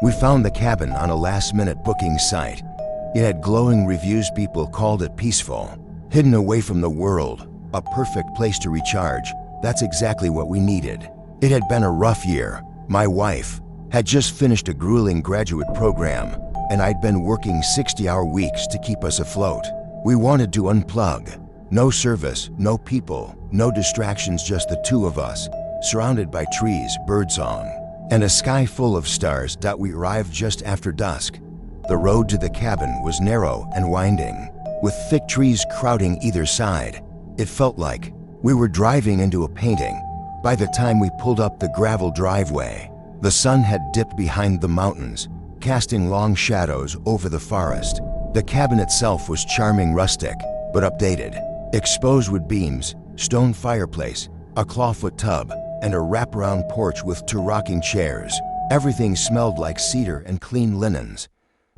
We found the cabin on a last-minute booking site. It had glowing reviews. People called it peaceful, hidden away from the world, a perfect place to recharge. That's exactly what we needed. It had been a rough year. My wife had just finished a grueling graduate program, and I'd been working 60-hour weeks to keep us afloat. We wanted to unplug. No service, no people, no distractions, just the two of us, surrounded by trees, birdsong, and a sky full of stars. We arrived just after dusk. The road to the cabin was narrow and winding, with thick trees crowding either side. It felt like we were driving into a painting. By the time we pulled up the gravel driveway, the sun had dipped behind the mountains, casting long shadows over the forest. The cabin itself was charming, rustic, but updated. Exposed wood beams, stone fireplace, a clawfoot tub, and a wraparound porch with 2 rocking chairs. Everything smelled like cedar and clean linens.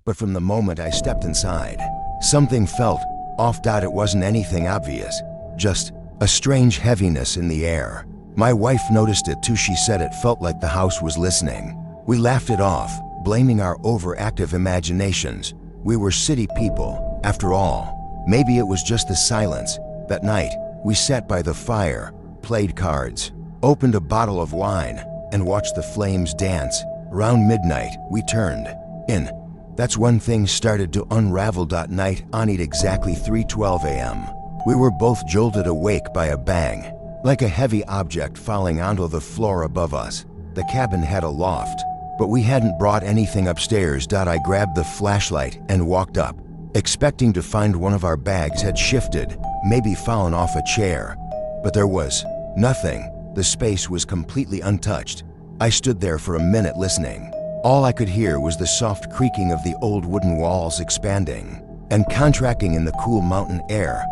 But from the moment I stepped inside, something felt off. It wasn't anything obvious, just a strange heaviness in the air. My wife noticed it too. She said it felt like the house was listening. We laughed it off, blaming our overactive imaginations. We were city people, after all. Maybe it was just the silence. That night, we sat by the fire, played cards, opened a bottle of wine, and watched the flames dance. Around midnight, we turned in. That's when things started to unravel. Night on at exactly 3:12 a.m. We were both jolted awake by a bang, like a heavy object falling onto the floor above us. The cabin had a loft, but we hadn't brought anything upstairs. I grabbed the flashlight and walked up, expecting to find one of our bags had shifted, maybe fallen off a chair. But there was nothing. The space was completely untouched. I stood there for a minute listening. All I could hear was the soft creaking of the old wooden walls expanding and contracting in the cool mountain air.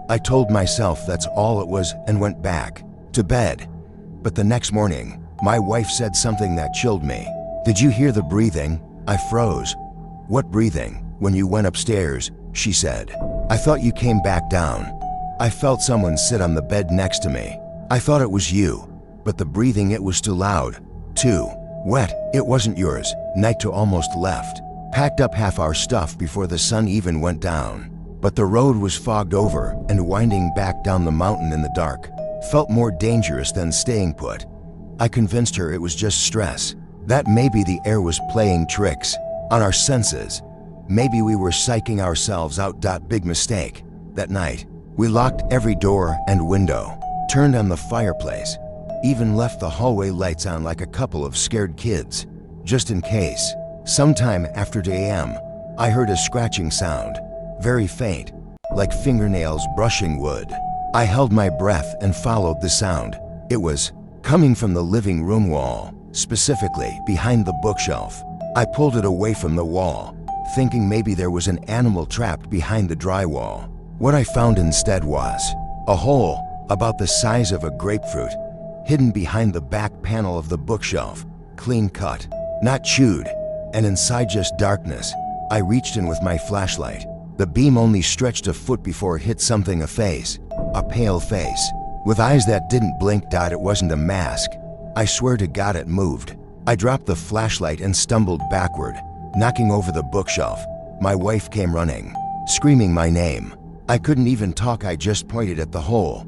I told myself that's all it was and went back to bed. But the next morning, my wife said something that chilled me. "Did you hear the breathing?" I froze. "What breathing?" "When you went upstairs," she said. "I thought you came back down. I felt someone sit on the bed next to me. I thought it was you, but the breathing, it was too loud, too wet. It wasn't yours." Night almost left, packed up half our stuff before the sun even went down. But the road was fogged over, and winding back down the mountain in the dark felt more dangerous than staying put. I convinced her it was just stress, that maybe the air was playing tricks on our senses. Maybe we were psyching ourselves out. Big mistake. That night, we locked every door and window, turned on the fireplace, even left the hallway lights on like a couple of scared kids, just in case. Sometime after 2 a.m., I heard a scratching sound, very faint, like fingernails brushing wood. I held my breath and followed the sound. It was coming from the living room wall, specifically behind the bookshelf. I pulled it away from the wall, thinking maybe there was an animal trapped behind the drywall. What I found instead was a hole about the size of a grapefruit, hidden behind the back panel of the bookshelf, clean cut, not chewed, and inside just darkness. I reached in with my flashlight. The beam only stretched a foot before it hit something, a pale face, with eyes that didn't blink. It wasn't a mask. I swear to God it moved. I dropped the flashlight and stumbled backward, knocking over the bookshelf. My wife came running, screaming my name. I couldn't even talk. I just pointed at the hole.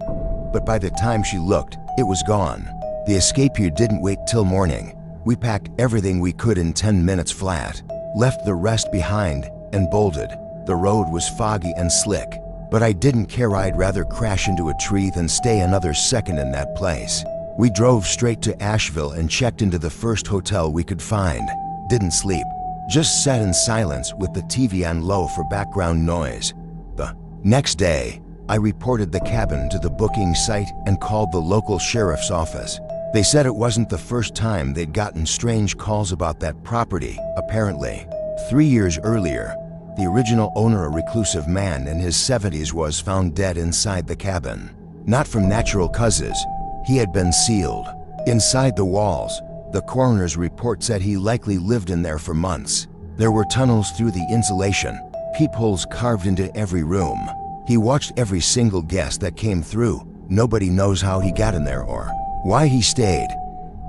But by the time she looked, it was gone. The escape here didn't wait till morning. We packed everything we could in 10 minutes flat, left the rest behind, and bolted. The road was foggy and slick, but I didn't care. I'd rather crash into a tree than stay another second in that place. We drove straight to Asheville and checked into the first hotel we could find. Didn't sleep, just sat in silence with the TV on low for background noise. The next day, I reported the cabin to the booking site and called the local sheriff's office. They said it wasn't the first time they'd gotten strange calls about that property. Apparently, 3 years earlier, the original owner, a reclusive man in his 70s, was found dead inside the cabin. Not from natural causes. He had been sealed inside the walls. The coroner's report said he likely lived in there for months. There were tunnels through the insulation, peepholes carved into every room. He watched every single guest that came through. Nobody knows how he got in there or why he stayed.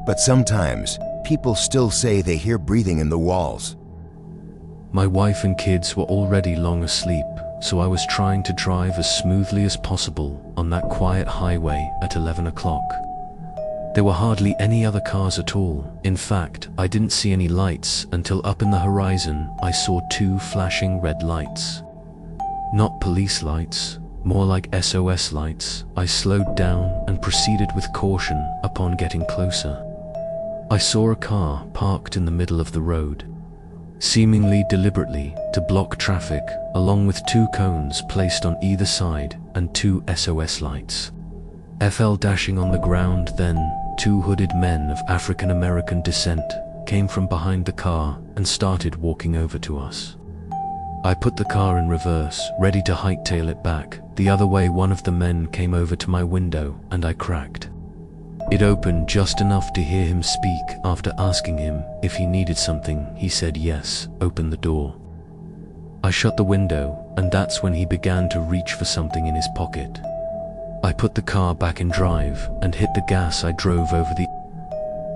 But sometimes People still say they hear breathing in the walls. My wife and kids were already long asleep, so I was trying to drive as smoothly as possible on that quiet highway at 11 o'clock. There were hardly any other cars at all. In fact, I didn't see any lights until up in the horizon I saw two flashing red lights. Not police lights, more like SOS lights. I slowed down and proceeded with caution upon getting closer. I saw a car parked in the middle of the road, seemingly deliberately to block traffic, along with two cones placed on either side and two SOS lights. FL dashing on the ground, then two hooded men of African American descent came from behind the car and started walking over to us. I put the car in reverse, ready to hightail it back the other way. One of the men came over to my window and I cracked it open just enough to hear him speak. After asking him if he needed something, he said yes, open the door. I shut the window, and that's when he began to reach for something in his pocket. I put the car back in drive and hit the gas. I drove over the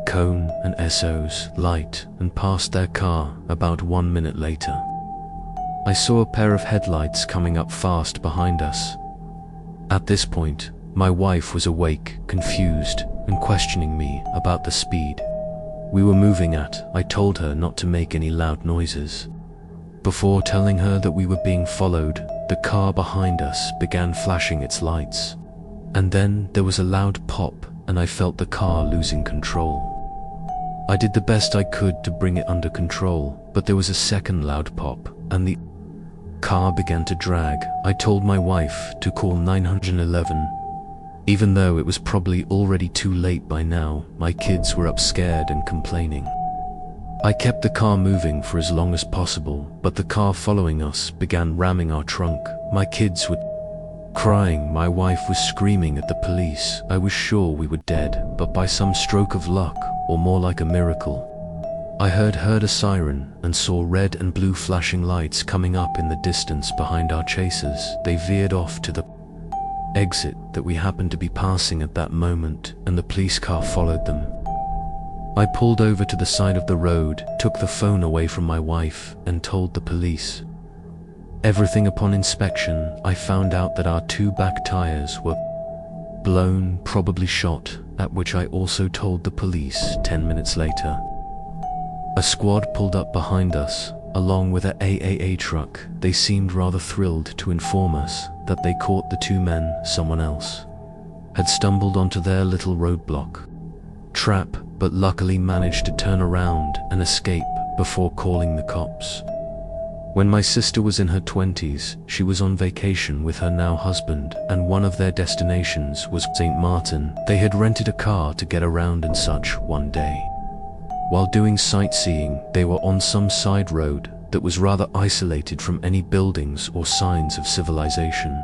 cone and SOS light and passed their car. About 1 minute later, I saw a pair of headlights coming up fast behind us. At this point, my wife was awake, confused, and questioning me about the speed we were moving at. I told her not to make any loud noises. Before telling her that we were being followed, the car behind us began flashing its lights. And then there was a loud pop, and I felt the car losing control. I did the best I could to bring it under control, but there was a second loud pop, and the car began to drag. I told my wife to call 911. Even though it was probably already too late by now, my kids were up scared and complaining. I kept the car moving for as long as possible, but the car following us began ramming our trunk. My kids were crying, my wife was screaming at the police. I was sure we were dead, but by some stroke of luck, or more like a miracle, I heard a siren and saw red and blue flashing lights coming up in the distance behind our chasers. They veered off to the exit that we happened to be passing at that moment, and the police car followed them. I pulled over to the side of the road, took the phone away from my wife, and told the police everything. Upon inspection, I found out that our two back tires were blown, probably shot, at which I also told the police. 10 minutes later, a squad pulled up behind us, along with an AAA truck. They seemed rather thrilled to inform us that they caught the two men. Someone else had stumbled onto their little roadblock trap, but luckily managed to turn around and escape before calling the cops. When my sister was in her 20s, she was on vacation with her now husband, and one of their destinations was St. Martin. They had rented a car to get around and such. One day, while doing sightseeing, they were on some side road that was rather isolated from any buildings or signs of civilization.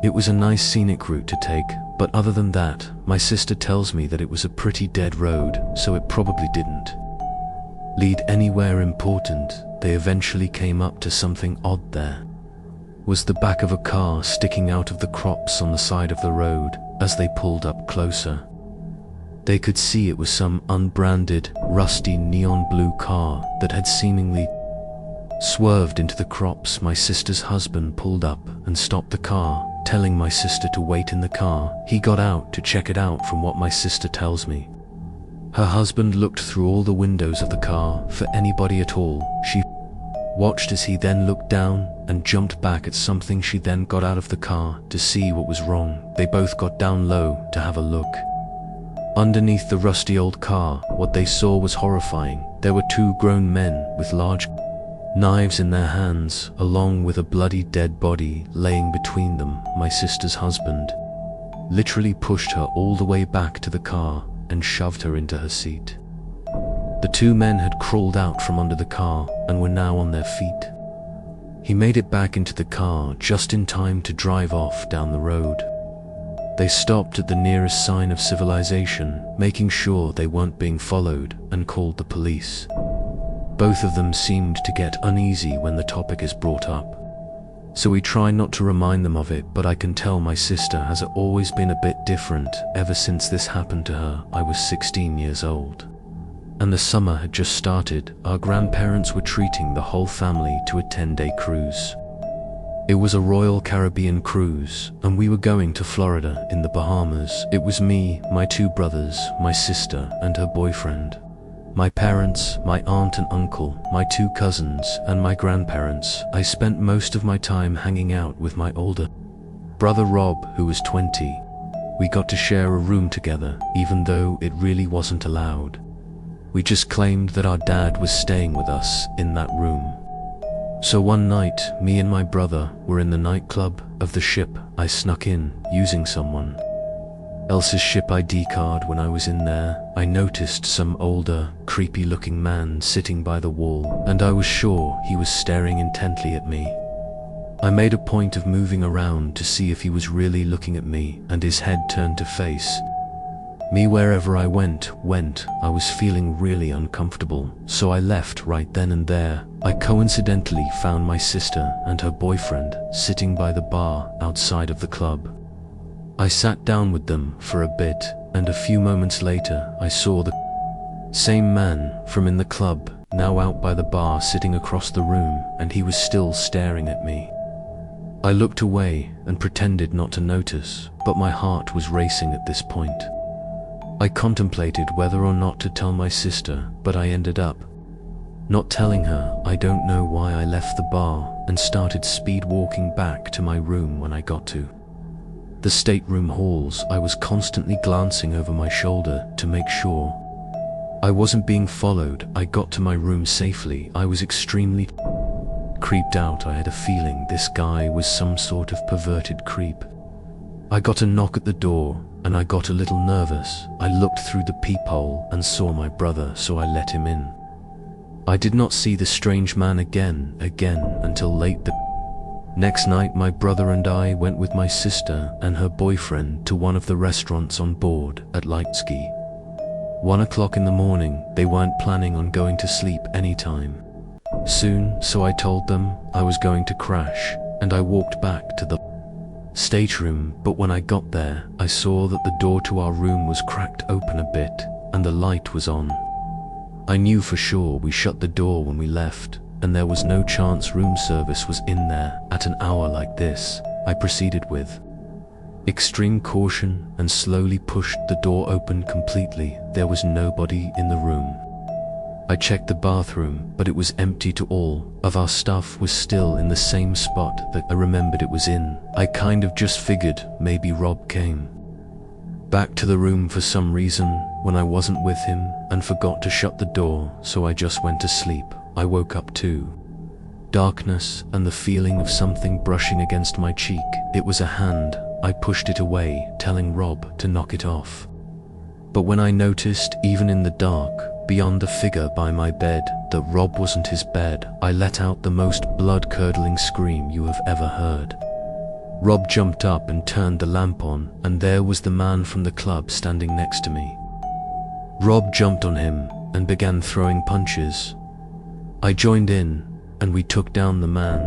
It was a nice scenic route to take, but other than that, my sister tells me that it was a pretty dead road, so it probably didn't lead anywhere important. They eventually came up to something odd. There was the back of a car sticking out of the crops on the side of the road. As they pulled up closer, they could see it was some unbranded, rusty neon blue car that had seemingly swerved into the crops. My sister's husband pulled up and stopped the car, telling my sister to wait in the car. He got out to check it out. From what my sister tells me, her husband looked through all the windows of the car for anybody at all. She watched as he then looked down and jumped back at something. She then got out of the car to see what was wrong. They both got down low to have a look. Underneath the rusty old car, what they saw was horrifying. There were two grown men with large knives in their hands, along with a bloody dead body laying between them. My sister's husband literally pushed her all the way back to the car and shoved her into her seat. The two men had crawled out from under the car and were now on their feet. He made it back into the car just in time to drive off down the road. They stopped at the nearest sign of civilization, making sure they weren't being followed, and called the police. Both of them seemed to get uneasy when the topic is brought up, so we try not to remind them of it, but I can tell my sister has always been a bit different ever since this happened to her. I was 16 years old. and the summer had just started. Our grandparents were treating the whole family to a 10-day cruise. It was a Royal Caribbean cruise, and we were going to Florida in the Bahamas. It was me, my 2 brothers, my sister, and her boyfriend. My parents, my aunt and uncle, my 2 cousins, and my grandparents. I spent most of my time hanging out with my older brother Rob, who was 20. We got to share a room together, even though it really wasn't allowed. We just claimed that our dad was staying with us in that room. So one night, me and my brother were in the nightclub of the ship. I snuck in, using someone else's ship ID card. When I was in there, I noticed some older, creepy-looking man sitting by the wall, and I was sure he was staring intently at me. I made a point of moving around to see if he was really looking at me, and his head turned to face me. Wherever I went, I was feeling really uncomfortable, so I left right then and there. I coincidentally found my sister and her boyfriend sitting by the bar outside of the club. I sat down with them for a bit, and a few moments later I saw the same man from in the club, now out by the bar, sitting across the room, and he was still staring at me. I looked away and pretended not to notice, but my heart was racing at this point. I contemplated whether or not to tell my sister, but I ended up not telling her. I don't know why I left the bar and started speed walking back to my room. When I got to the stateroom halls, I was constantly glancing over my shoulder to make sure I wasn't being followed. I got to my room safely. I was extremely creeped out. I had a feeling this guy was some sort of perverted creep. I got a knock at the door, and I got a little nervous. I looked through the peephole and saw my brother, so I let him in. I did not see the strange man again until late the next night. My brother and I went with my sister and her boyfriend to one of the restaurants on board at Lightski. 1 o'clock in the morning. They weren't planning on going to sleep anytime soon, so I told them I was going to crash, and I walked back to the stateroom. But when I got there, I saw that the door to our room was cracked open a bit, and the light was on. I knew for sure we shut the door when we left, and there was no chance room service was in there at an hour like this. I proceeded with extreme caution and slowly pushed the door open completely. There was nobody in the room. I checked the bathroom, but it was empty too. All of our stuff was still in the same spot that I remembered it was in. I kind of just figured maybe Rob came back to the room for some reason when I wasn't with him and forgot to shut the door, so I just went to sleep. I woke up to darkness and the feeling of something brushing against my cheek. It was a hand. I pushed it away, telling Rob to knock it off. But when I noticed, even in the dark, beyond the figure by my bed, that Rob wasn't his bed, I let out the most blood-curdling scream you have ever heard. Rob jumped up and turned the lamp on, and there was the man from the club standing next to me. Rob jumped on him and began throwing punches. I joined in, and we took down the man.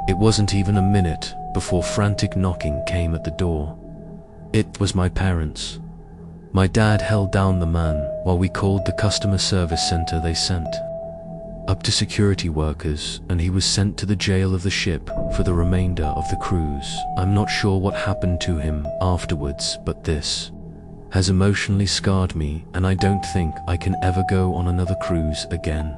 It wasn't even a minute before frantic knocking came at the door. It was my parents. My dad held down the man while we called the customer service center. They sent up to security workers, and he was sent to the jail of the ship for the remainder of the cruise. I'm not sure what happened to him afterwards, but this has emotionally scarred me, and I don't think I can ever go on another cruise again.